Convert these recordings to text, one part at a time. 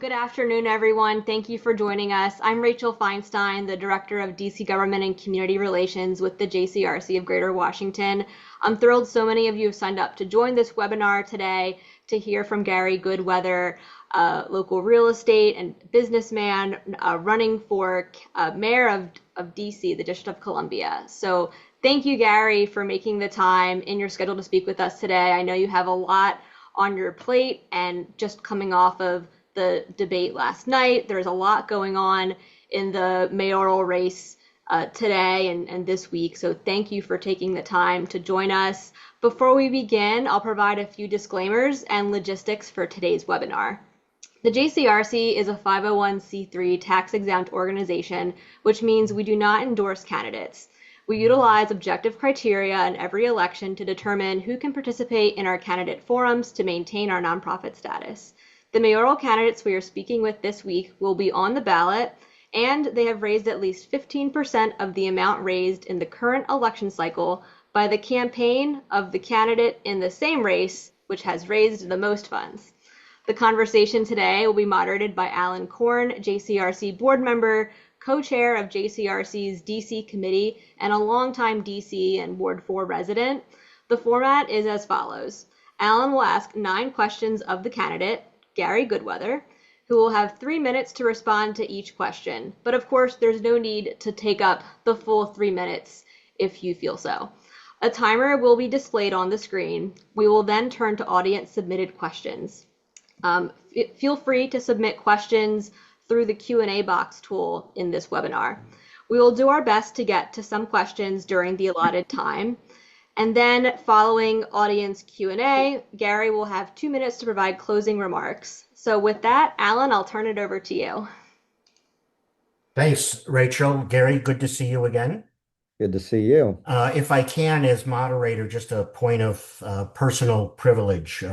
Good afternoon, everyone. Thank you for joining us. I'm Rachel Feinstein, the Director of DC Government and Community Relations with the JCRC of Greater Washington. I'm thrilled so many of you have signed up to join this webinar today to hear from Gary Goodweather, local real estate and businessman running for mayor of DC, the District of Columbia. So thank you, Gary, for making the time in your schedule to speak with us today. I know you have a lot on your plate and just coming off of the debate last night. There's a lot going on in the mayoral race today and this week. So thank you for taking the time to join us. Before we begin, I'll provide a few disclaimers and logistics for today's webinar. The JCRC is a 501c3 tax-exempt organization, which means we do not endorse candidates. We utilize objective criteria in every election to determine who can participate in our candidate forums to maintain our nonprofit status. The mayoral candidates we are speaking with this week will be on the ballot, and they have raised at least 15% of the amount raised in the current election cycle by the campaign of the candidate in the same race, which has raised the most funds. The conversation today will be moderated by Alan Korn, JCRC board member, co-chair of JCRC's DC committee, and a longtime DC and Ward 4 resident. The format is as follows. Alan will ask 9 questions of the candidate, Gary Goodweather, who will have 3 minutes to respond to each question. But of course, there's no need to take up the full 3 minutes if you feel so. A timer will be displayed on the screen. We will then turn to audience submitted questions. Feel free to submit questions through the Q&A box tool in this webinar. We will do our best to get to some questions during the allotted time. And then following audience Q&A, Gary will have 2 minutes to provide closing remarks. So with that, Alan, I'll turn it over to you. Thanks, Rachel. Gary, good to see you again. Good to see you. If I can, as moderator, just a point of personal privilege.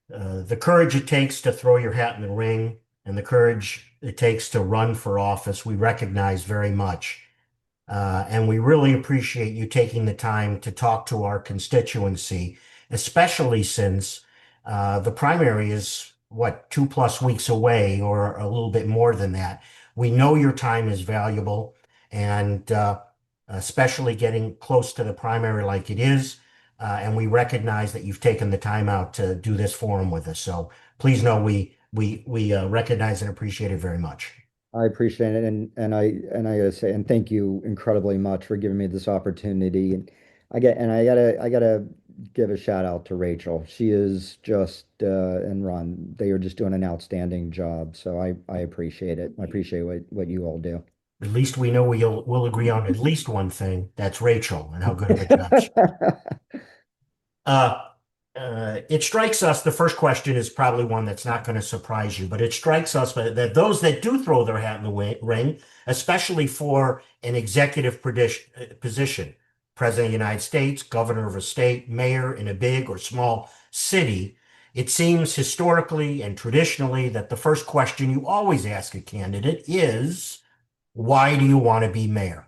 The courage it takes to throw your hat in the ring and the courage it takes to run for office, we recognize very much. And we really appreciate you taking the time to talk to our constituency, especially since the primary is, 2+ weeks away or a little bit more than that. We know your time is valuable, and especially getting close to the primary like it is. And we recognize that you've taken the time out to do this forum with us. So please know we recognize and appreciate it very much. I appreciate it, and I gotta say, and thank you incredibly much for giving me this opportunity. And I gotta give a shout out to Rachel. She is just and Ron. They are just doing an outstanding job. So I appreciate it. I appreciate what you all do. At least we know we'll agree on at least one thing. That's Rachel and how good of a job she it strikes us, the first question is probably one that's not going to surprise you, but it strikes us that those that do throw their hat in the ring, especially for an executive position, President of the United States, governor of a state, mayor in a big or small city, it seems historically and traditionally that the first question you always ask a candidate is, why do you want to be mayor?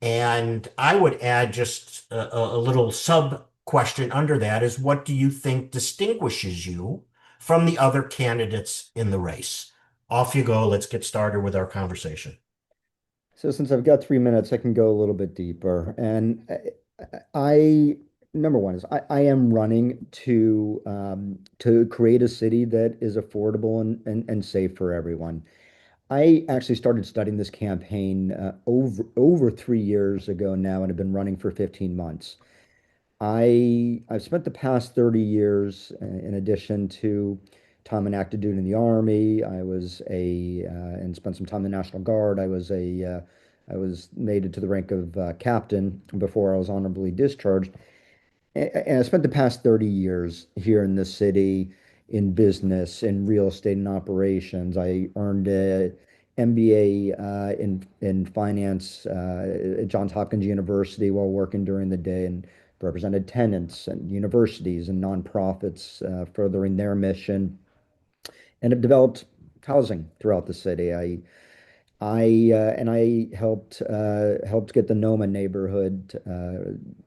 And I would add just a little sub question under that is, what do you think distinguishes you from the other candidates in the race? Off you go. Let's get started with our conversation. So since I've got 3 minutes, I can go a little bit deeper. And I number one is I am running to create a city that is affordable and safe for everyone. I actually started studying this campaign over 3 years ago now, and have been running for 15 months. I've spent the past 30 years, in addition to time and active duty in the Army. I was and spent some time in the National Guard. I was made it to the rank of captain before I was honorably discharged. And I spent the past 30 years here in the city in business, in real estate and operations. I earned a MBA in finance at Johns Hopkins University while working during the day, and represented tenants and universities and nonprofits furthering their mission, and have developed housing throughout the city. I helped get the Noma neighborhood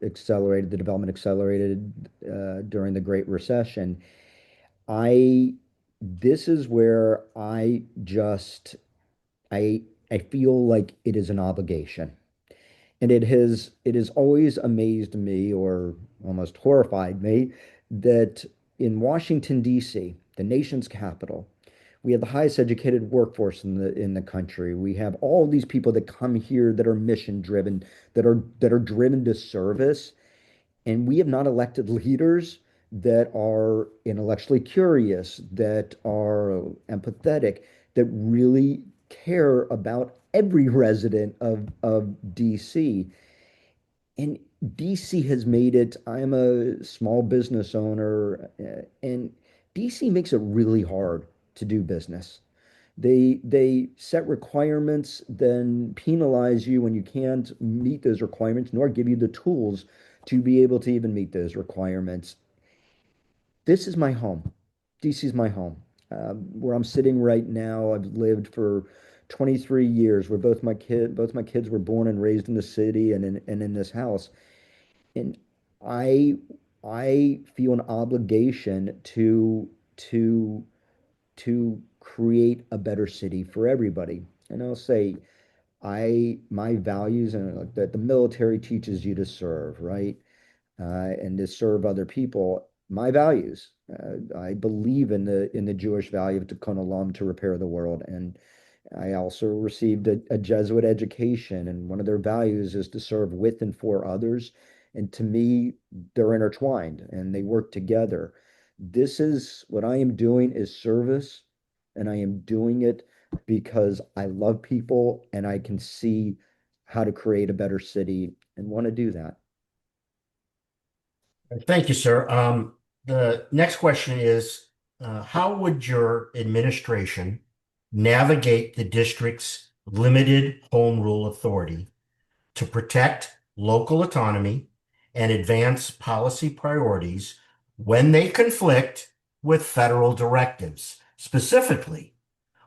accelerated, the development accelerated during the Great Recession. I this is where I I feel like it is an obligation. And it has always amazed me or almost horrified me that in Washington, D.C., the nation's capital, we have the highest educated workforce in the country. We have all these people that come here that are mission driven, that are driven to service, and we have not elected leaders that are intellectually curious, that are empathetic, that really care about every resident of DC. And DC has made it, I'm a small business owner, and DC makes it really hard to do business. They set requirements, then penalize you when you can't meet those requirements, nor give you the tools to be able to even meet those requirements. This is my home. DC is my home. Where I'm sitting right now, I've lived for 23 years, where both my kids were born and raised in the city and in this house. And I I feel an obligation to to create a better city for everybody. And I'll say my values and that the military teaches you to serve, right? And to serve other people. My values. I believe in the Jewish value of tikkun olam, to repair the world, and I also received a Jesuit education, and one of their values is to serve with and for others. And to me, they're intertwined and they work together. This is what I am doing is service, and I am doing it because I love people and I can see how to create a better city and want to do that. Thank you, sir. The next question is, how would your administration navigate the district's limited home rule authority to protect local autonomy and advance policy priorities when they conflict with federal directives? Specifically,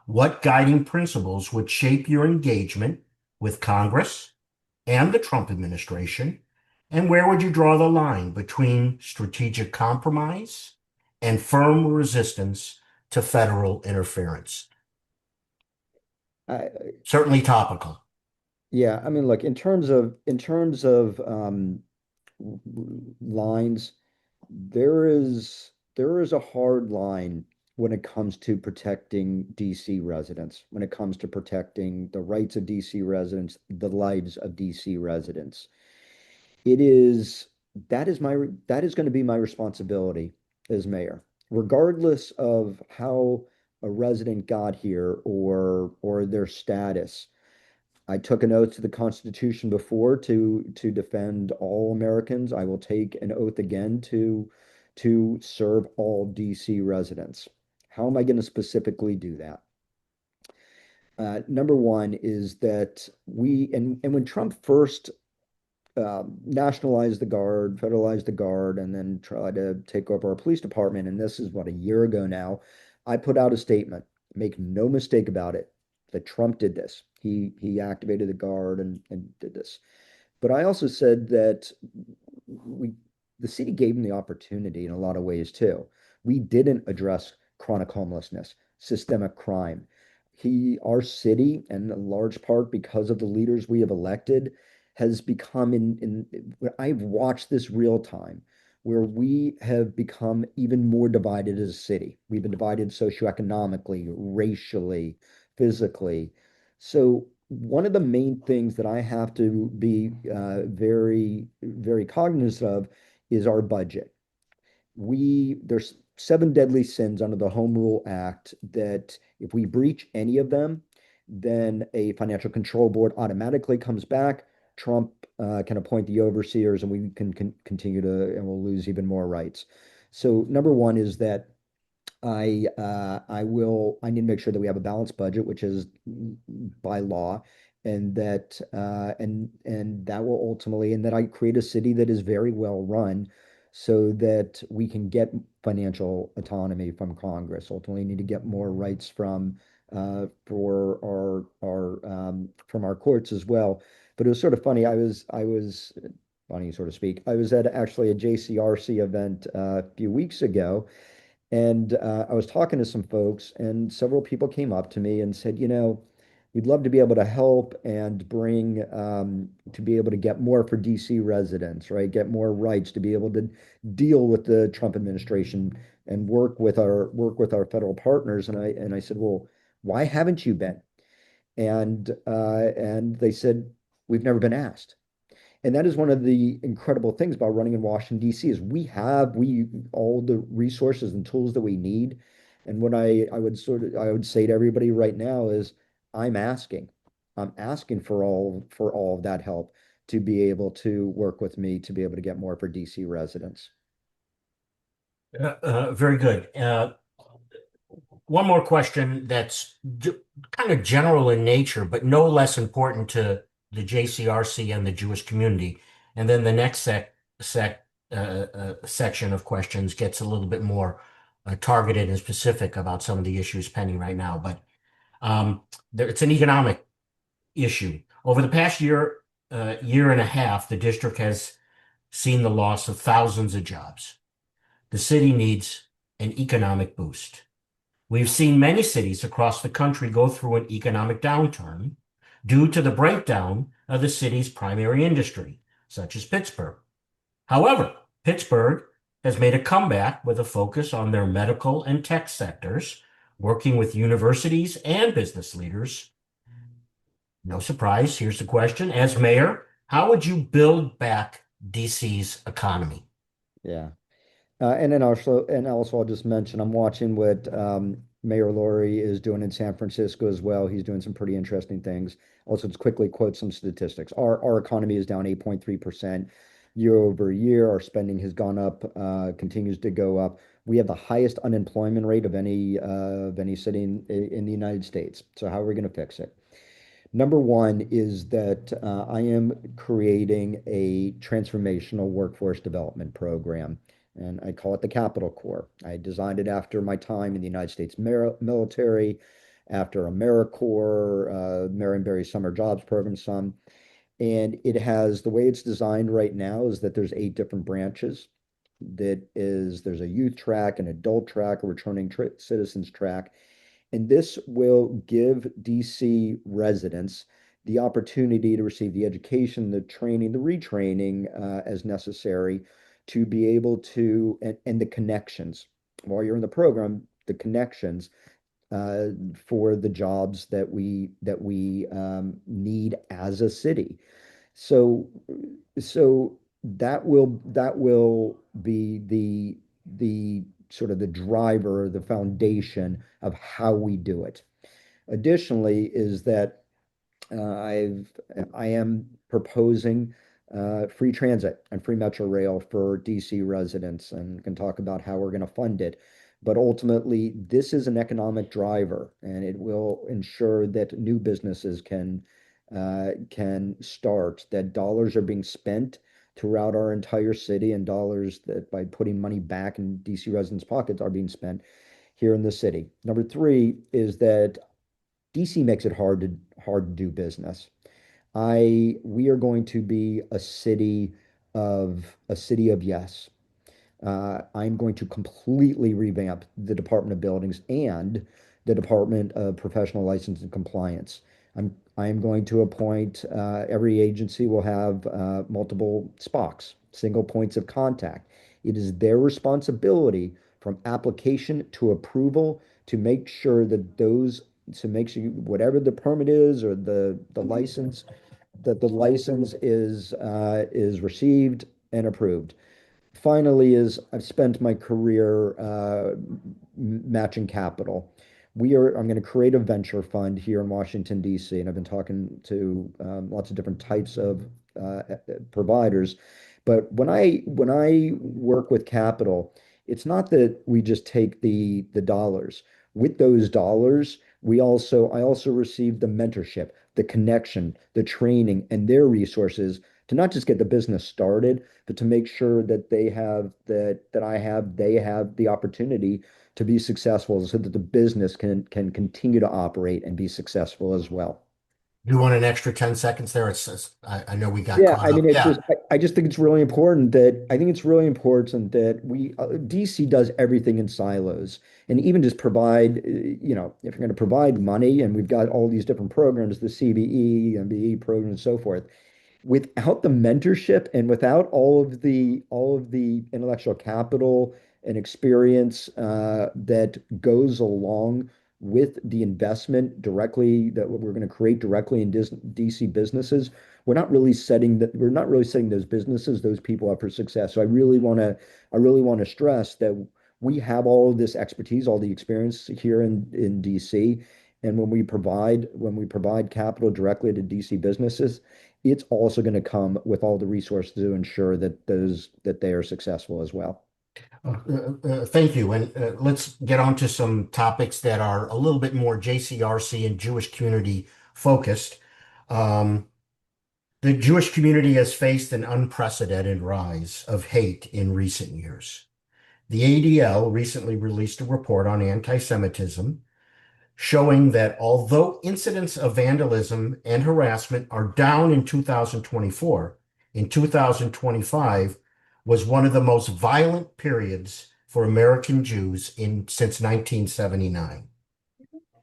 what guiding principles would shape your engagement with Congress and the Trump administration? And where would you draw the line between strategic compromise and firm resistance to federal interference? I, Certainly topical. yeah, I mean, look, in terms of lines, there is a hard line when it comes to protecting DC residents, when it comes to protecting the rights of DC residents, the lives of DC residents. It is that is going to be my responsibility as mayor, regardless of how a resident got here or their status. I took an oath to the Constitution before to defend all Americans. I will take an oath again to serve all DC residents. How am I going to specifically do that? Number one is that and when Trump first nationalized the guard, federalized the guard, and then tried to take over our police department, and this is what, a year ago now, I put out a statement. Make no mistake about it, that Trump did this. He activated the guard and did this. But I also said that we the city gave him the opportunity in a lot of ways too. We didn't address chronic homelessness, systemic crime. Our city, and in large part because of the leaders we have elected, has become I've watched this real time where we have become even more divided as a city. We've been divided socioeconomically, racially, physically. So one of the main things that I have to be very, very cognizant of is our budget. There's seven deadly sins under the Home Rule Act that if we breach any of them, then a financial control board automatically comes back. Trump can appoint the overseers, and we can continue to, and we'll lose even more rights. So number one is that I need to make sure that we have a balanced budget, which is by law, and that will ultimately, and that I create a city that is very well run so that we can get financial autonomy from Congress. Ultimately, need to get more rights for from our courts as well. But it was sort of funny. I was funny, so to speak. I was at actually a JCRC event a few weeks ago, And I was talking to some folks, and several people came up to me and said, we'd love to be able to help and bring to be able to get more for DC residents, right? Get more rights to be able to deal with the Trump administration and work with our federal partners. And I said, well, why haven't you been? And they said, we've never been asked. And that is one of the incredible things about running in Washington, D.C. is we all the resources and tools that we need. And what I would say to everybody right now is I'm asking. I'm asking for all of that help to be able to work with me to be able to get more for DC residents. Very good. One more question that's kind of general in nature, but no less important to the JCRC and the Jewish community. And then the next section of questions gets a little bit more targeted and specific about some of the issues pending right now. But it's an economic issue. Over the past year and a half, the district has seen the loss of thousands of jobs. The city needs an economic boost. We've seen many cities across the country go through an economic downturn due to the breakdown of the city's primary industry, such as Pittsburgh. However, Pittsburgh has made a comeback with a focus on their medical and tech sectors, working with universities and business leaders. No surprise, here's the question. As mayor, how would you build back DC's economy? Yeah. And also I'll just mention I'm watching what Mayor Lori is doing in San Francisco as well. He's doing some pretty interesting things. Also, to quickly quote some statistics. Our economy is down 8.3% year over year. Our spending has gone up, continues to go up. We have the highest unemployment rate of any city in the United States. So how are we going to fix it? Number one is that I am creating a transformational workforce development program, and I call it the Capital Corps. I designed it after my time in the United States military, after AmeriCorps, Marion Barry Summer Jobs Program, some. And it has the way it's designed right now is that there's 8 different branches. There's a youth track, an adult track, a returning citizens track, and this will give DC residents the opportunity to receive the education, the training, the retraining as necessary to be able to, and the connections while you're in the program, the connections for the jobs that we need as a city. So, so that will be the sort of the driver, the foundation of how we do it. Additionally, is that I am proposing free transit and free Metro Rail for DC residents, and can talk about how we're going to fund it. But ultimately, this is an economic driver, and it will ensure that new businesses can start, that dollars are being spent throughout our entire city, and dollars that by putting money back in DC residents' pockets are being spent here in the city. Number three is that DC makes it hard to do business. We are going to be a city of yes. I'm going to completely revamp the Department of Buildings and the Department of Professional License and Compliance. I'm going to appoint, every agency will have multiple SPOCs, single points of contact. It is their responsibility from application to approval to make sure that whatever the permit is or the license, that the license is received and approved. Finally, is I've spent my career matching capital. I'm going to create a venture fund here in Washington, D.C., and I've been talking to lots of different types of providers. But when I work with capital, it's not that we just take the dollars. With those dollars, I also receive the mentorship, the connection, the training, and their resources to not just get the business started, but to make sure that they have the opportunity to be successful, so that the business can continue to operate and be successful as well. You want an extra 10 seconds there? I know we got Yeah, caught I mean, up. it's Yeah. just, I just think it's really important that I think it's really important that DC does everything in silos and even just provide, if you're going to provide money and we've got all these different programs, the CBE, MBE program and so forth, without the mentorship and without all of the intellectual capital and experience that goes along with the investment directly that we're going to create directly in DC businesses, we're not really setting those businesses, those people up for success. So I really want to stress that we have all of this expertise, all the experience here in DC. And when we provide capital directly to DC businesses, it's also going to come with all the resources to ensure that they are successful as well. Thank you. And let's get on to some topics that are a little bit more JCRC and Jewish community focused. Um, the Jewish community has faced an unprecedented rise of hate in recent years. The ADL recently released a report on anti-Semitism showing that although incidents of vandalism and harassment are down in 2024, in 2025 was one of the most violent periods for American Jews since 1979.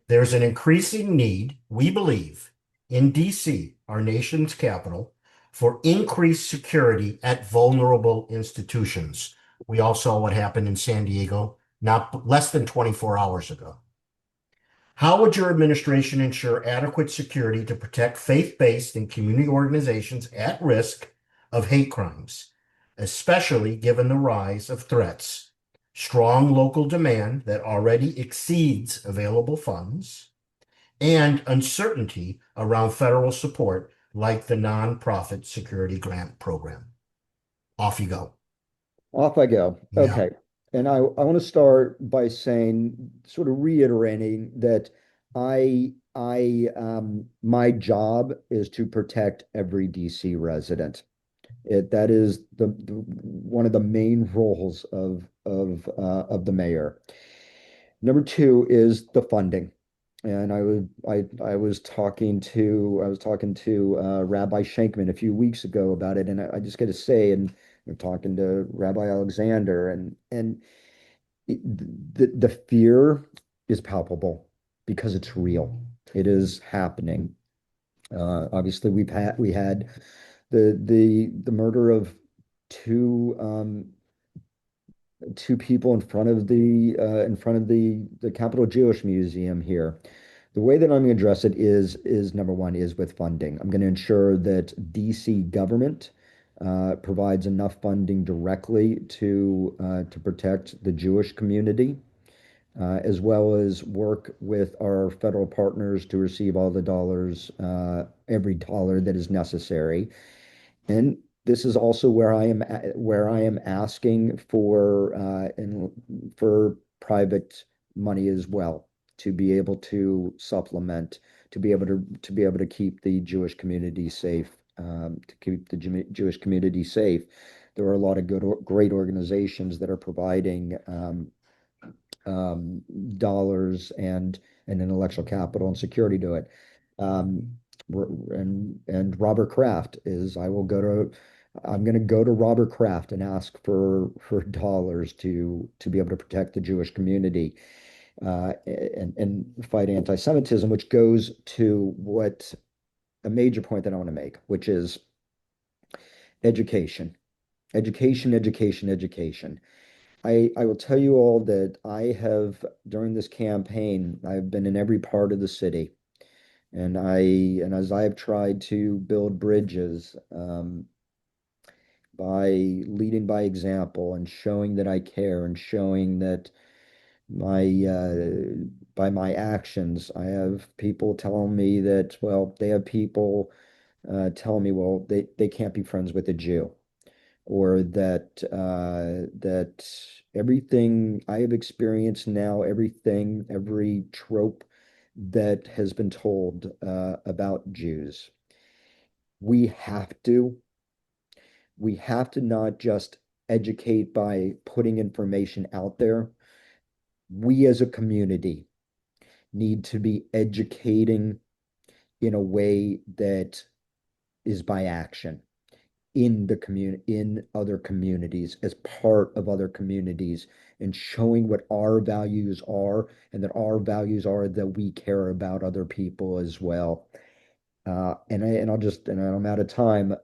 There's an increasing need, we believe, in DC, our nation's capital, for increased security at vulnerable institutions. We all saw what happened in San Diego not less than 24 hours ago. How would your administration ensure adequate security to protect faith-based and community organizations at risk of hate crimes, especially given the rise of threats, strong local demand that already exceeds available funds, and uncertainty around federal support like the Nonprofit Security Grant Program? Off you go. Off I go. Yeah. Okay. And I want to start by saying, sort of reiterating that my job is to protect every DC resident. That is one of the main roles of the mayor. Number two is the funding. And I was talking to Rabbi Shankman a few weeks ago about it, and I just got to say, and I'm talking to Rabbi Alexander, and the fear is palpable because it's real. It is happening. Obviously, we had the murder of two two people in front of the Capitol Jewish Museum here. The way that I'm going to address it is number one is with funding. I'm going to ensure that DC government provides enough funding directly to protect the Jewish community, as well as work with our federal partners to receive all the dollars, every dollar that is necessary. And this is also where I am asking for private money as well to be able to supplement, to be able to keep the Jewish community safe, to keep the Jewish community safe. There are a lot of great organizations that are providing um, dollars and intellectual capital and security to it. Um, and Robert Kraft is I will go to I'm going to go to Robert Kraft and ask for dollars to be able to protect the Jewish community, and fight anti-Semitism, which goes to what a major point that I want to make, which is education, education, education, education. I will tell you all that during this campaign, I've been in every part of the city. And as I have tried to build bridges, by leading by example and showing that I care and showing that my by my actions, I have people telling me that, well, they have people telling me, well, they can't be friends with a Jew, or that everything I have experienced now, every trope that has been told about Jews, we have to we have to not just educate by putting information out there. We as a community need to be educating in a way that is by action in the community, in other communities, as part of other communities, and showing what our values are, and that our values are that we care about other people as well. And I'm out of time.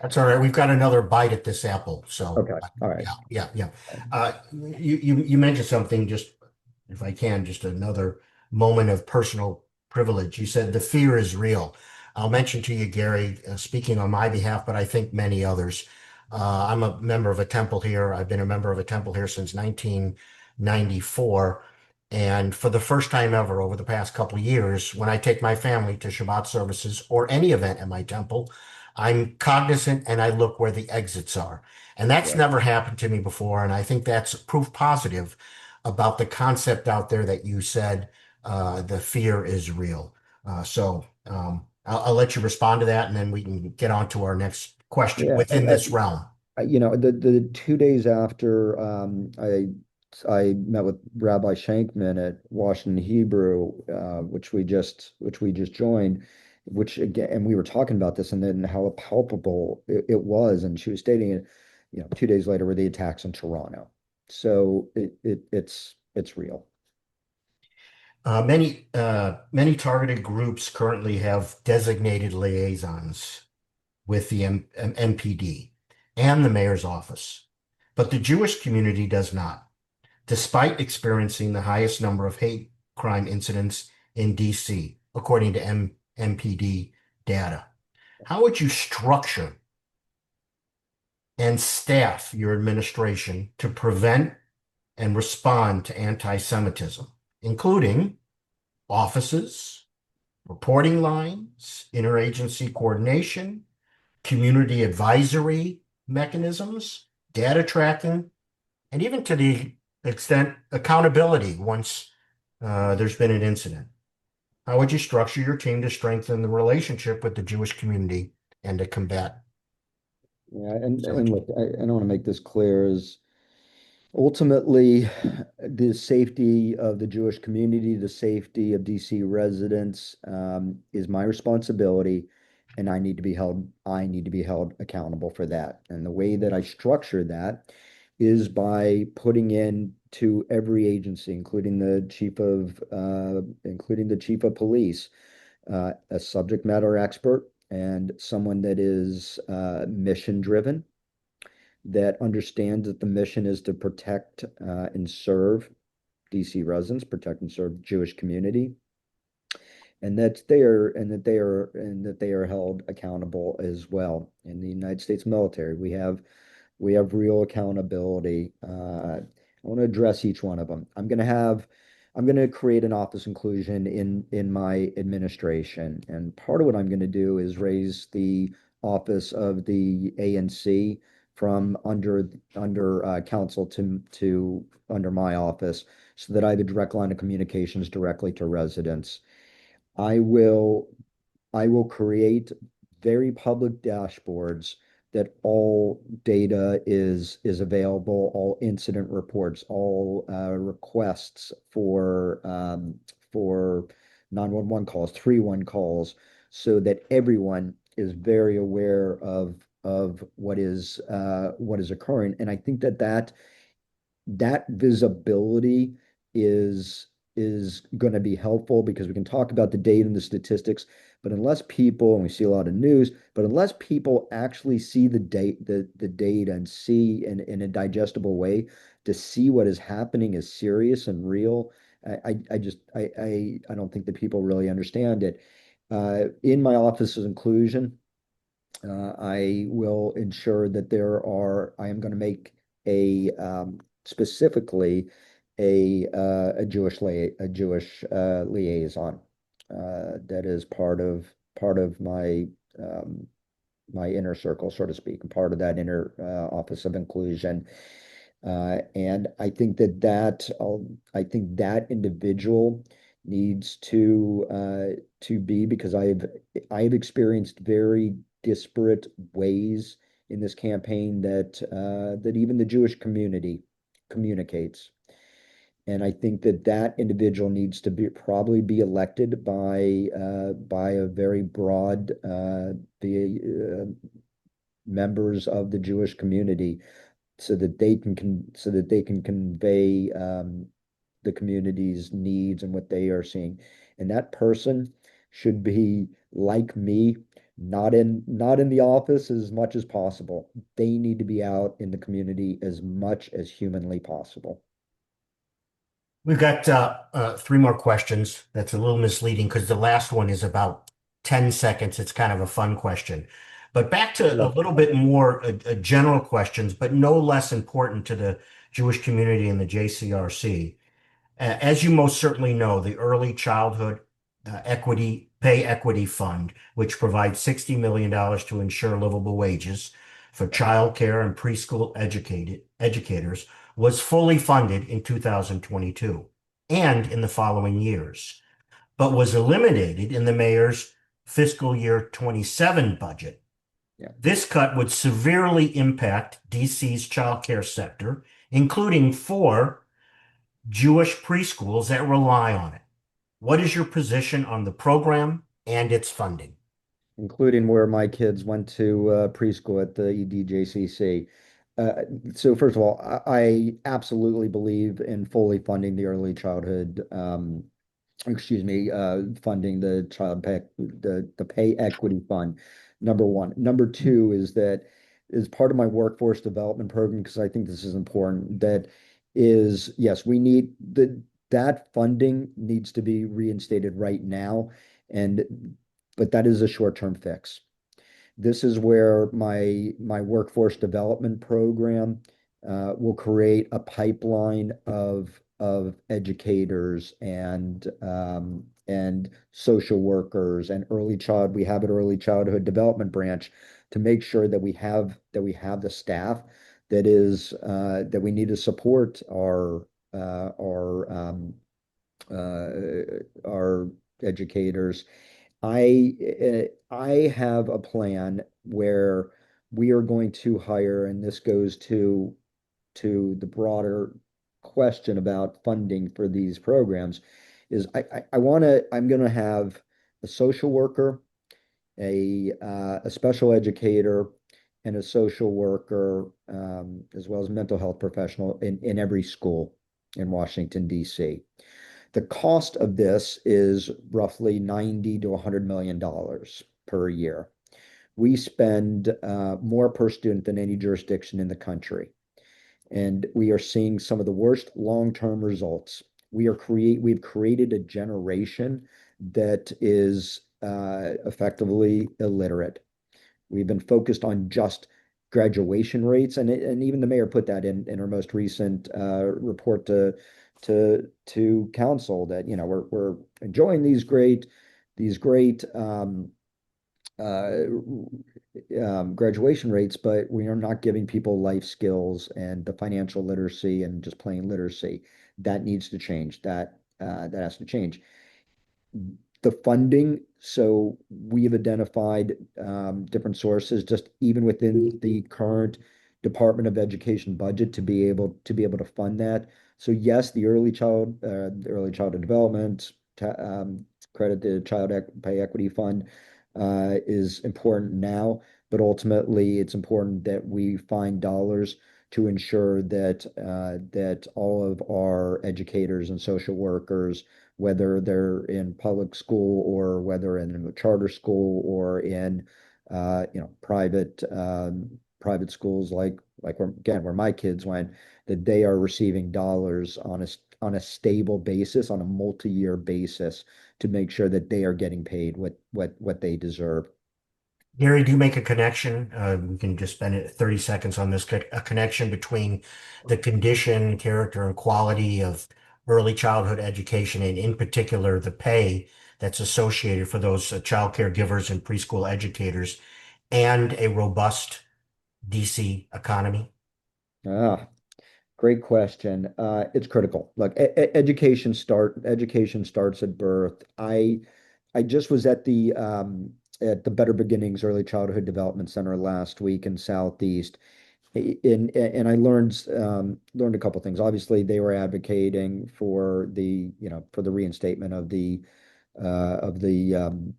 That's all right. We've got another bite at this apple. So Okay, all right. yeah. You mentioned something, just if I can, just another moment of personal privilege. You said the fear is real. I'll mention to you, Gary, speaking on my behalf, but I think many others. I'm a member of a temple here. I've been a member of a temple here since 1994. And for the first time ever over the past couple of years, when I take my family to Shabbat services or any event at my temple, I'm cognizant and I look where the exits are. And that's Right. never happened to me before. And I think that's proof positive about the concept out there that you said, the fear is real. I'll let you respond to that and then we can get on to our next question Yeah. within this realm. The 2 days after I met with Rabbi Shankman at Washington Hebrew, which we just joined, which again, and we were talking about this and then how palpable it was, and she was stating it, 2 days later were the attacks in Toronto. So it's real. Many targeted groups currently have designated liaisons with the MPD and the mayor's office, but the Jewish community does not, despite experiencing the highest number of hate crime incidents in DC, according to MPD data. How would you structure and staff your administration to prevent and respond to anti-Semitism, including offices, reporting lines, interagency coordination, community advisory mechanisms, data tracking, and even to the extent accountability once there's been an incident? How would you structure your team to strengthen the relationship with the Jewish community and to combat Yeah, and symmetry? look, I don't want to make this clear as ultimately, the safety of the Jewish community, the safety of DC residents, is my responsibility, and I need to be held accountable for that. And the way that I structure that is by putting in to every agency, including the chief of police, a subject matter expert and someone that is mission driven, that understands that the mission is to protect and serve DC residents, protect and serve the Jewish community, and that they are held accountable as well. In the United States military, we have real accountability. I want to address each one of them. I'm going to create an office inclusion in my administration, and part of what I'm going to do is raise the office of the ANC from under council to under my office, so that I have a direct line of communications directly to residents. I will I will create very public dashboards that all data is available, all incident reports, all requests for 911 calls, 311 calls, so that everyone is very aware of what is occurring. And I think that visibility is is going to be helpful, because we can talk about the data and the statistics, but unless people, and we see a lot of news, but unless people actually see the data and see in a digestible way, to see what is happening is serious and real, I don't think that people really understand it. In my office's inclusion, I will ensure that I am going to make specifically a Jewish liaison, that is part of my inner circle, so to speak, and part of that inner office of inclusion. And I think that individual needs to be, because I've experienced very disparate ways in this campaign that even the Jewish community communicates. And I think that that individual needs to be probably be elected by a very broad the members of the Jewish community so that so that they can convey the community's needs and what they are seeing. And that person should be like me, not in the office as much as possible. They need to be out in the community as much as humanly possible. We've got three more questions. That's a little misleading because the last one is about 10 seconds. It's kind of a fun question. But back to a Love little bit more general questions, but no less important to the Jewish community and the JCRC. As you most certainly know, the Early Childhood Pay Equity Fund, which provides $60 million to ensure livable wages for childcare and preschool educators, was fully funded in 2022 and in the following years, but was eliminated in the mayor's fiscal year 27 budget. Yeah. This cut would severely impact DC's childcare sector, including four Jewish preschools that rely on it. What is your position on the program and its funding? Including where my kids went to preschool at the EDJCC. Uh, so first of all, I absolutely believe in fully funding the early childhood excuse me, funding the the pay equity fund. Number one. Number two is that is part of my workforce development program because I think this is important. That is, yes, we need that funding needs to be reinstated right now, and but that is a short-term fix. This is where my workforce development program will create a pipeline of educators and social workers and we have an early childhood development branch to make sure that we have the staff that we need to support our educators. I have a plan where we are going to hire, and this goes to the broader question about funding for these programs, is I'm gonna have a social worker, a special educator, and a social worker, as well as mental health professional in every school in Washington, D.C. The cost of this is roughly 90 to $100 million per year. We spend more per student than any jurisdiction in the country, and we are seeing some of the worst long-term results. We've created a generation that is effectively illiterate. We've been focused on just graduation rates, and even the mayor put that in her most recent report to council that we're enjoying these great uh, graduation rates, but we are not giving people life skills and the financial literacy and just plain literacy. That needs to change. That has to change. The funding, so we've identified different sources, just even within the current Department of Education budget to be able to fund that. So yes, the early childhood development, credit the Pay Equity Fund is important now, but ultimately it's important that we find dollars to ensure that all of our educators and social workers, whether they're in public school or whether in a charter school or in private schools like where my kids went, that they are receiving dollars on a stable basis, on a multi-year basis, to make sure that they are getting paid what they deserve. Gary, do you make a connection? We can just spend 30 seconds on this, a connection between the condition, character, and quality of early childhood education, and in particular, the pay that's associated for those child caregivers and preschool educators, and a robust DC economy? Ah, great question. It's critical. Look, education starts at birth. I just was at the Better Beginnings Early Childhood Development Center last week in Southeast. And I learned a couple things. Obviously, they were advocating for for the reinstatement of uh, of the um,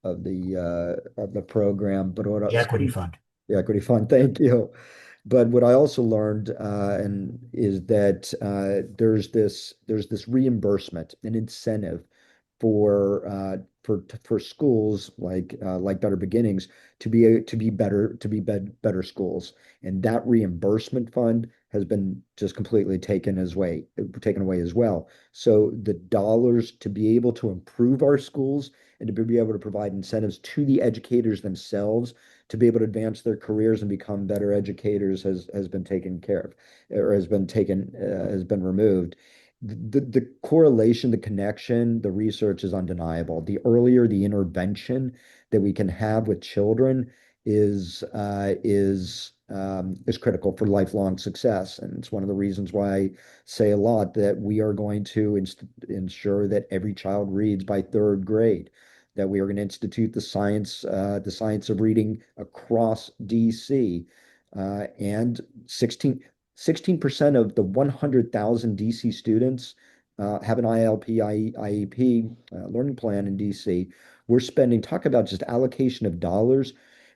of the program, but what The else? equity fund. The equity fund. Thank you. But what I also learned and is that there's this reimbursement, an incentive for schools like Better Beginnings to be better schools, and that reimbursement fund has been just completely taken away as well. So the dollars to be able to improve our schools and to be able to provide incentives to the educators themselves to be able to advance their careers and become better educators has been taken care of or has been removed. The correlation, the connection, the research is undeniable. The earlier the intervention that we can have with children is critical for lifelong success, and it's one of the reasons why I say a lot that we are going to ensure that every child reads by third grade, that we are going to institute the science of reading across DC, and 16% of the 100,000 DC students have an ILP, IEP learning plan in DC. We're spending, talk about just allocation of dollars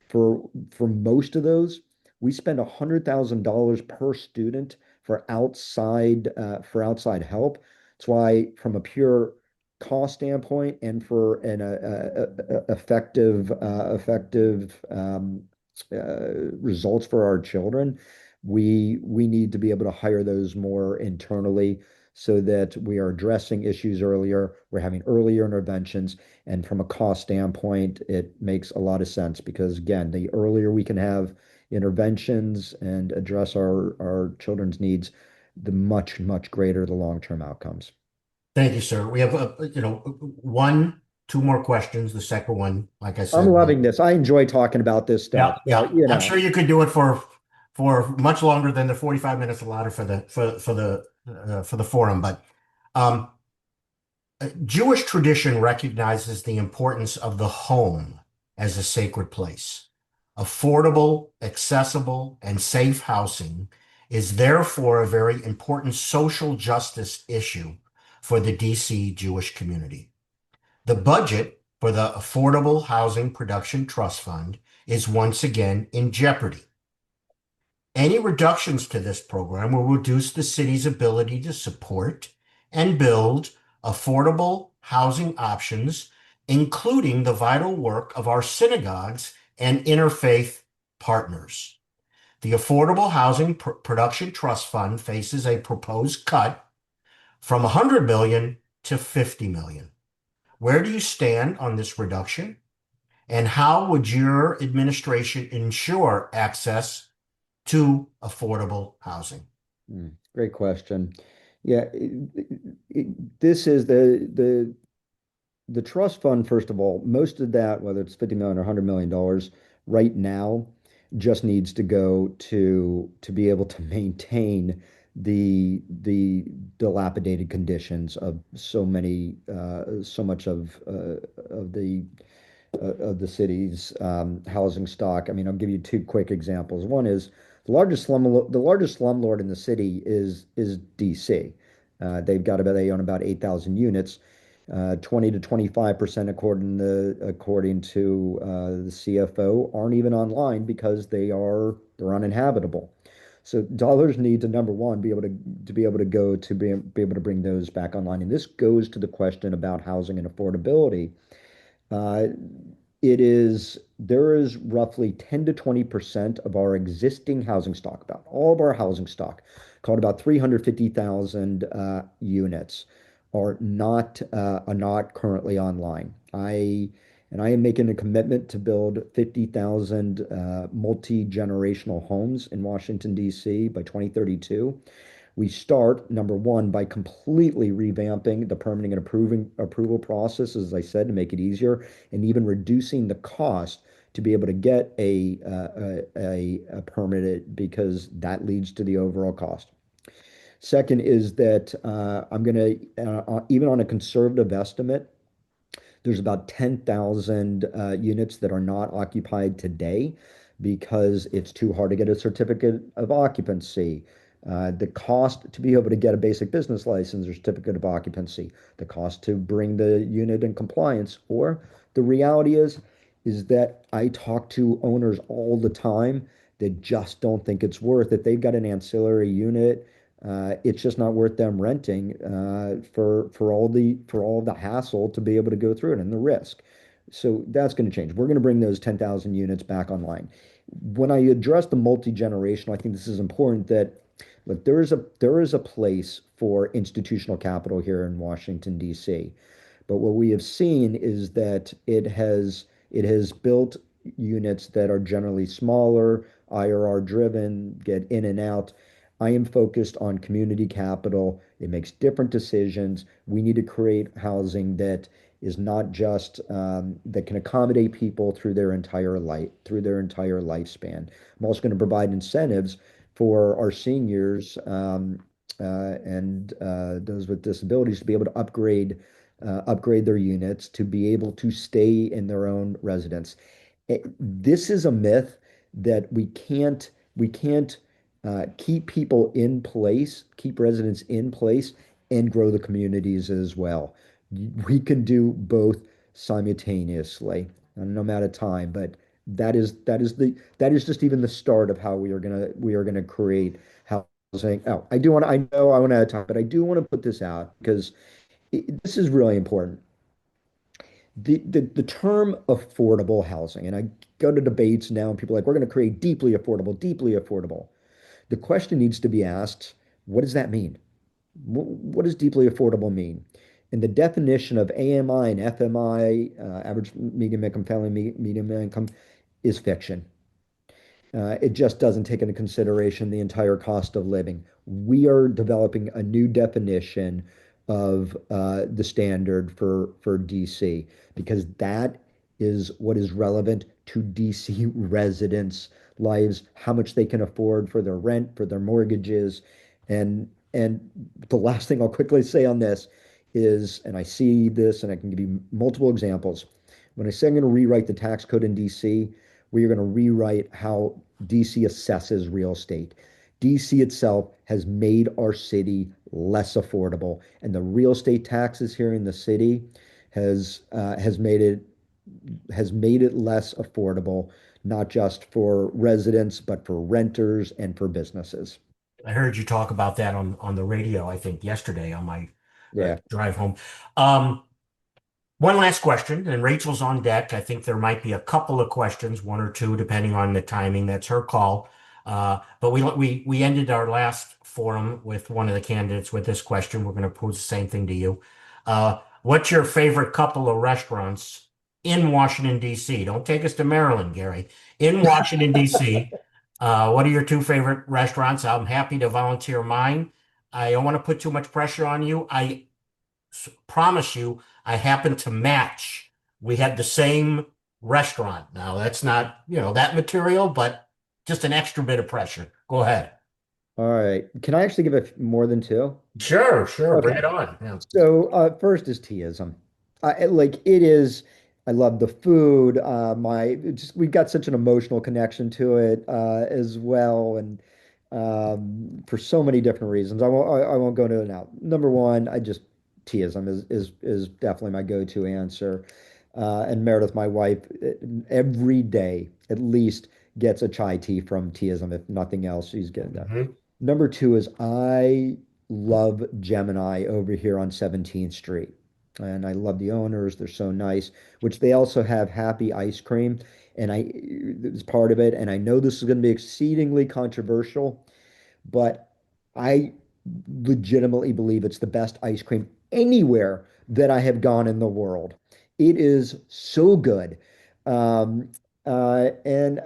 for most of those. We spend $100,000 per student for outside help. That's why, from a pure cost standpoint and for an effective results for our children, we need to be able to hire those more internally so that we are addressing issues earlier, we're having earlier interventions, and from a cost standpoint, it makes a lot of sense because again, the earlier we can have interventions and address our children's needs, the much greater the long-term outcomes. Thank you, sir. We have, one, two more questions. The second one, like I I'm said, loving this. I enjoy talking about this yeah, stuff. yeah. I'm sure you could do it for much longer than the 45 minutes allotted for the forum. But um, Jewish tradition recognizes the importance of the home as a sacred place. Affordable, accessible, and safe housing is therefore a very important social justice issue for the DC Jewish community. The budget for the Affordable Housing Production Trust Fund is once again in jeopardy. Any reductions to this program will reduce the city's ability to support and build affordable housing options, including the vital work of our synagogues and interfaith partners. The Affordable Housing Production Trust Fund faces a proposed cut from 100 million to 50 million. Where do you stand on this reduction? And how would your administration ensure access to affordable housing? Great question. Yeah, this is the trust fund, first of all, most of that, whether it's 50 million or $100 million right now, just needs to go to be able to maintain the dilapidated conditions of so much of the city's housing stock. I mean, I'll give you two quick examples. One is the largest slumlord in the city is DC. They own about 8,000 units. 20 to 25% according to the CFO aren't even online because they're uninhabitable. So dollars need to, number one, be able to bring those back online. And this goes to the question about housing and affordability. Uh, there is roughly 10 to 20% of our existing housing stock, about all of our housing stock, called about 350,000 units, are not currently online. I am making a commitment to build 50,000 multi-generational homes in Washington, D.C. by 2032. We start, number one, by completely revamping the permitting and approval process, as I said, to make it easier, and even reducing the cost to be able to get a permit because that leads to the overall cost. Second is that I'm going to, even on a conservative estimate, there's about 10,000 units that are not occupied today because it's too hard to get a certificate of occupancy. The cost to be able to get a basic business license or certificate of occupancy, the cost to bring the unit in compliance, or the reality is that I talk to owners all the time that just don't think it's worth it. They've got an ancillary unit. It's just not worth them renting for all the hassle to be able to go through it and the risk. So that's going to change. We're going to bring those 10,000 units back online. When I address the multi-generational, I think this is important that look, there is a place for institutional capital here in Washington, D.C. But what we have seen is that it has built units that are generally smaller, IRR driven, get in and out. I am focused on community capital. It makes different decisions. We need to create housing that is not just that can accommodate people through their entire lifespan. I'm also going to provide incentives for our seniors and those with disabilities to be able to upgrade their units to be able to stay in their own residence. This is a myth that we can't keep people in place, keep residents in place, and grow the communities as well. We can do both simultaneously, no matter time, but that is just even the start of how we are gonna create housing. Oh, I know I want to talk, but I do want to put this out because this is really important. The term affordable housing, and I go to debates now, and people are like, we're going to create deeply affordable, deeply affordable. The question needs to be asked, what does that mean? What does deeply affordable mean? And the definition of AMI and FMI, average medium income family, medium income, is fiction. It just doesn't take into consideration the entire cost of living. We are developing a new definition of the standard for DC because that is what is relevant to DC residents' lives, how much they can afford for their rent, for their mortgages. And the last thing I'll quickly say on this is, and I see this and I can give you multiple examples. When I say I'm going to rewrite the tax code in DC, we are going to rewrite how DC assesses real estate. DC itself has made our city less affordable, and the real estate taxes here in the city has made it less affordable, not just for residents, but for renters and for businesses. I heard you talk about that on the radio, I think yesterday on my Yeah. drive home. Um, One last question, and Rachel's on deck. I think there might be a couple of questions, one or two, depending on the timing. That's her call. But we ended our last forum with one of the candidates with this question. We're going to pose the same thing to you. What's your favorite couple of restaurants in Washington, D.C.? Don't take us to Maryland, Gary. In Washington, D.C., what are your two favorite restaurants? I'm happy to volunteer mine. I don't want to put too much pressure on you. I promise you, I happen to match. We had the same restaurant. Now, that's not, that material, but just an extra bit of pressure. Go ahead. All right. Can I actually give it more than two? Sure, sure. Bring Okay. it on. Yeah. So first is teaism. Like it is. I love the food. We've got such an emotional connection to it as well, and for so many different reasons. I won't go into it now. Number one, I just teaism is definitely my go-to answer. And Meredith, my wife, every day at least gets a chai tea from teaism. If nothing else, she's getting that. Mhm. Number two is I love Gemini over here on 17th Street. And I love the owners. They're so nice, which they also have happy ice cream. And it's part of it. And I know this is going to be exceedingly controversial, but I legitimately believe it's the best ice cream anywhere that I have gone in the world. It is so good. Um, and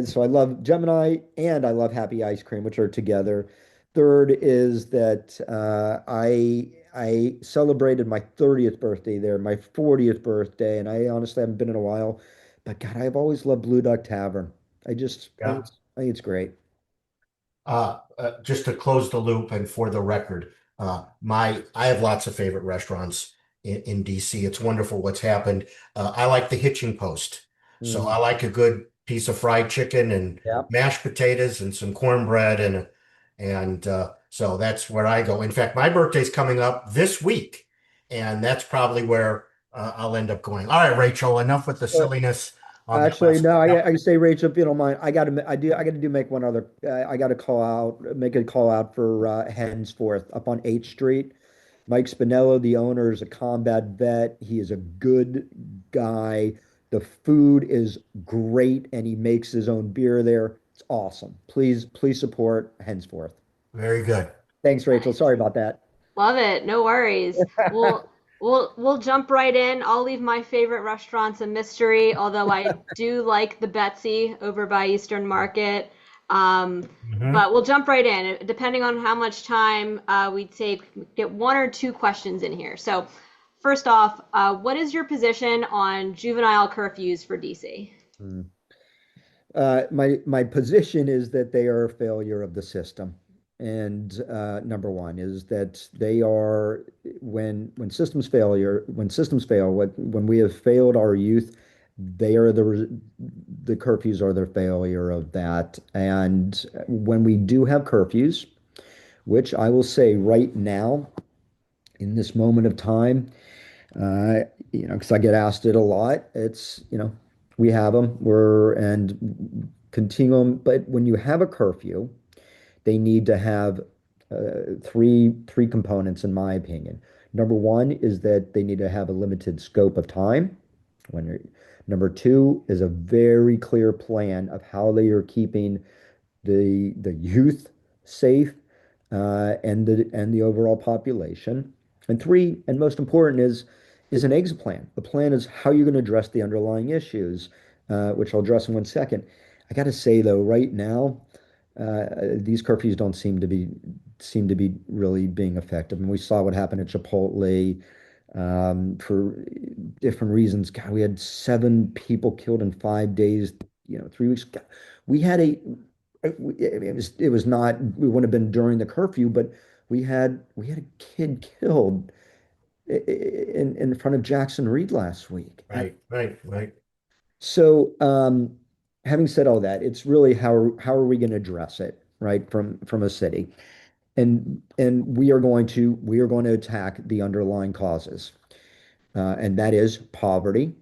so I love Gemini and I love Happy Ice Cream, which are together. Third is that I celebrated my 30th birthday there, my 40th birthday, and I honestly haven't been in a while. But God, I've always loved Blue Duck Tavern. Yeah. I think it's great. Just to close the loop and for the record, I have lots of favorite restaurants in DC. It's wonderful what's happened. I like the Hitching Post. So I Mm, like a good piece of fried chicken and Yeah. mashed potatoes and some cornbread and so that's where I go. In fact, my birthday's coming up this week, and that's probably where I'll end up going. All right, Rachel, enough with the But silliness on that actually, last. no, Yep. I say, Rachel, if you don't mind, I got to do make one other, I got to call out, make a call out for Henceforth up on H Street. Mike Spinello, the owner, is a combat vet. He is a good guy. The food is great, and he makes his own beer there. It's awesome. Please support Henceforth. Very good. Thanks, Rachel. Nice. Sorry about that. Love it. No worries. We'll jump right in. I'll leave my favorite restaurants a mystery, although I do like the Betsy over by Eastern Market. Mhm. But we'll jump right in. Depending on how much time we take, get one or two questions in here. So, first off, what is your position on juvenile curfews for DC? Mm. My position is that they are a failure of the system. And number one is that they are when systems fail, when we have failed our youth, they are the curfews are the failure of that. And when we do have curfews, which I will say right now, in this moment of time, uh, because I get asked it a lot. It's, we have them. We're and continuum. But when you have a curfew, they need to have three components, in my opinion. Number one is that they need to have a limited scope of time. When you're, Number two is a very clear plan of how they are keeping the youth safe and the overall population. And three, and most important, is an exit plan. The plan is how you're going to address the underlying issues, which I'll address in 1 second. I got to say though, right now, these curfews don't seem to be really being effective. And we saw what happened at Chipotle for different reasons. God, we had 7 people killed in 5 days. 3 weeks. God, we had a it was not it wouldn't have been during the curfew, but we had a kid killed in front of Jackson Reed last week. Right, right, right. So having said all that, it's really how are we going to address it, right, from a city? And we are going to attack the underlying causes, and that is poverty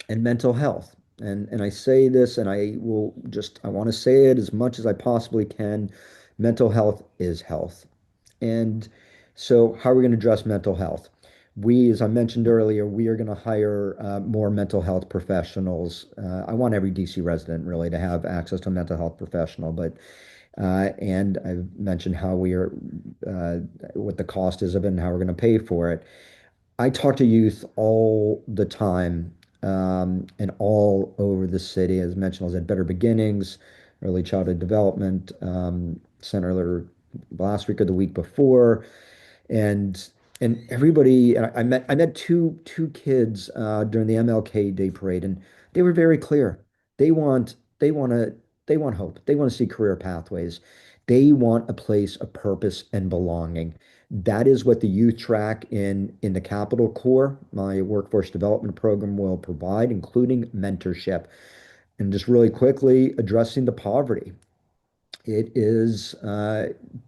and mental health. And I say this, and I want to say it as much as I possibly can. Mental health is health. And so, how are we going to address mental health? As I mentioned earlier, we are going to hire more mental health professionals. I want every DC resident really to have access to a mental health professional, but and I've mentioned how what the cost is of it and how we're going to pay for it. I talk to youth all the time, and all over the city. As mentioned, I was at Better Beginnings, Early Childhood Development Center last week or the week before, and everybody. And I met two kids during the MLK Day Parade, and they were very clear. They want hope. They want to see career pathways. They want a place of purpose and belonging. That is what the youth track in the Capital Core, my workforce development program, will provide, including mentorship. And just really quickly addressing the poverty. It is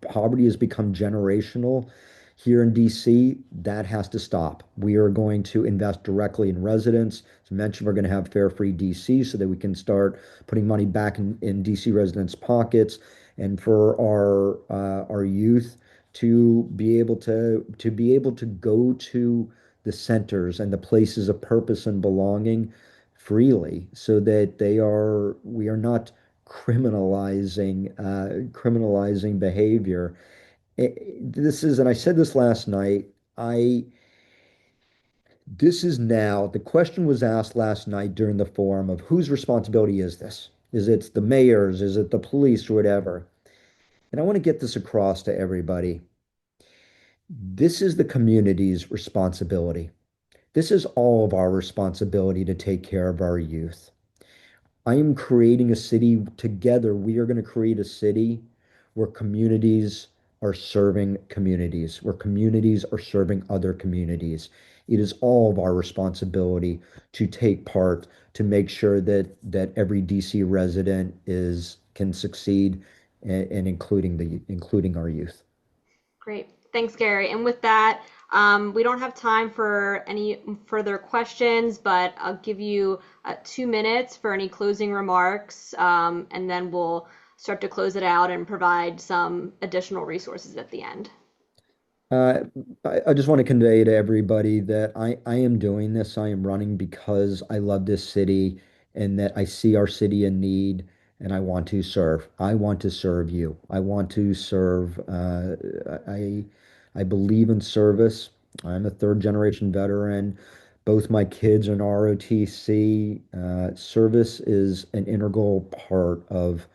Poverty has become generational here in DC. That has to stop. We are going to invest directly in residents. As mentioned, we're going to have Fare Free DC so that we can start putting money back in DC residents' pockets, and for our youth to be able to go to the centers and the places of purpose and belonging freely, so that we are not criminalizing behavior. And I said this last night. I This is now, the question was asked last night during the forum of whose responsibility is this? Is it the mayor's? Is it the police or whatever? And I want to get this across to everybody. This is the community's responsibility. This is all of our responsibility to take care of our youth. I am creating a city together. We are going to create a city where communities are serving communities, where communities are serving other communities. It is all of our responsibility to take part to make sure that every DC resident is can succeed, and including our youth. Great. Thanks, Gary. And with that, we don't have time for any further questions, but I'll give you 2 minutes for any closing remarks, and then we'll start to close it out and provide some additional resources at the end. Uh, I just want to convey to everybody that I am doing this. I am running because I love this city and that I see our city in need and I want to serve. I want to serve you. I want to serve. I believe in service. I'm a third generation veteran. Both my kids are in ROTC. Service is an integral part of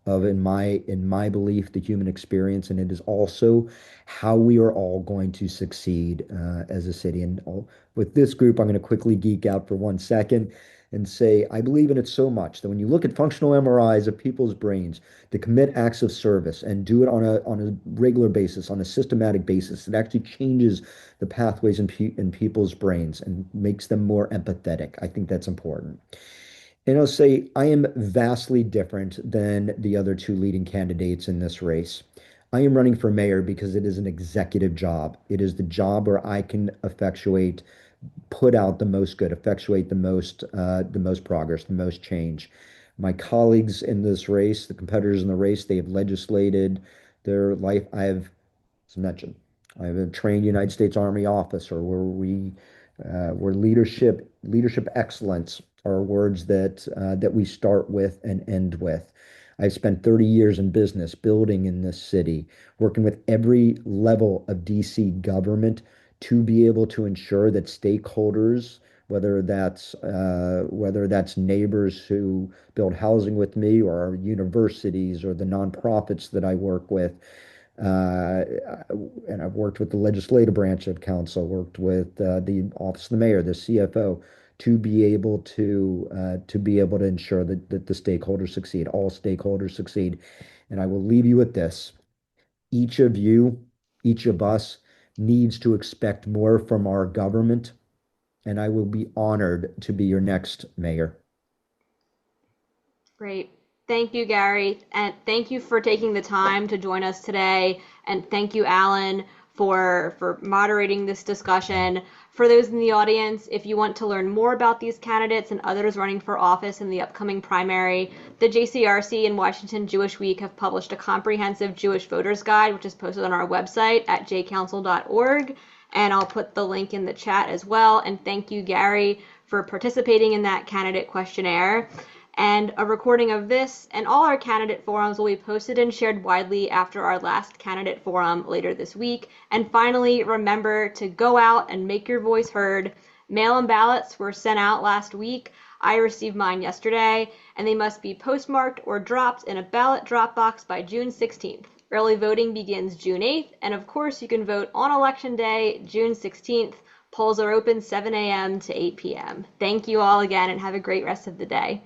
in my belief the human experience, and it is also how we are all going to succeed as a city. And with this group, I'm going to quickly geek out for 1 second and say I believe in it so much that when you look at functional MRIs of people's brains to commit acts of service and do it on a regular basis, on a systematic basis, it actually changes the pathways in people's brains and makes them more empathetic. I think that's important. And I'll say I am vastly different than the other two leading candidates in this race. I am running for mayor because it is an executive job. It is the job where I can put out the most good, effectuate the most progress, the most change. My colleagues in this race, the competitors in the race, they have legislated their life. As mentioned, I have a trained United States Army officer where leadership excellence are words that we start with and end with. I've spent 30 years in business, building in this city, working with every level of DC government to be able to ensure that stakeholders, whether that's neighbors who build housing with me, or our universities, or the nonprofits that I work with, uh, and I've worked with the legislative branch of council, worked with the office of the mayor, the CFO, to be able to ensure that the stakeholders succeed, all stakeholders succeed. And I will leave you with this. Each of you, each of us needs to expect more from our government, and I will be honored to be your next mayor. Great. Thank you, Gary. And thank you for taking the time to join us today. And thank you, Alan, for moderating this discussion. For those in the audience, if you want to learn more about these candidates and others running for office in the upcoming primary, the JCRC and Washington Jewish Week have published a comprehensive Jewish voters guide, which is posted on our website at jcouncil.org. And I'll put the link in the chat as well. And thank you, Gary, for participating in that candidate questionnaire. And a recording of this and all our candidate forums will be posted and shared widely after our last candidate forum later this week. And finally, remember to go out and make your voice heard. Mail-in ballots were sent out last week. I received mine yesterday, and they must be postmarked or dropped in a ballot drop box by June 16th. Early voting begins June 8th, and of course you can vote on Election Day, June 16th. Polls are open 7 a.m. to 8 p.m. Thank you all again, and have a great rest of the day.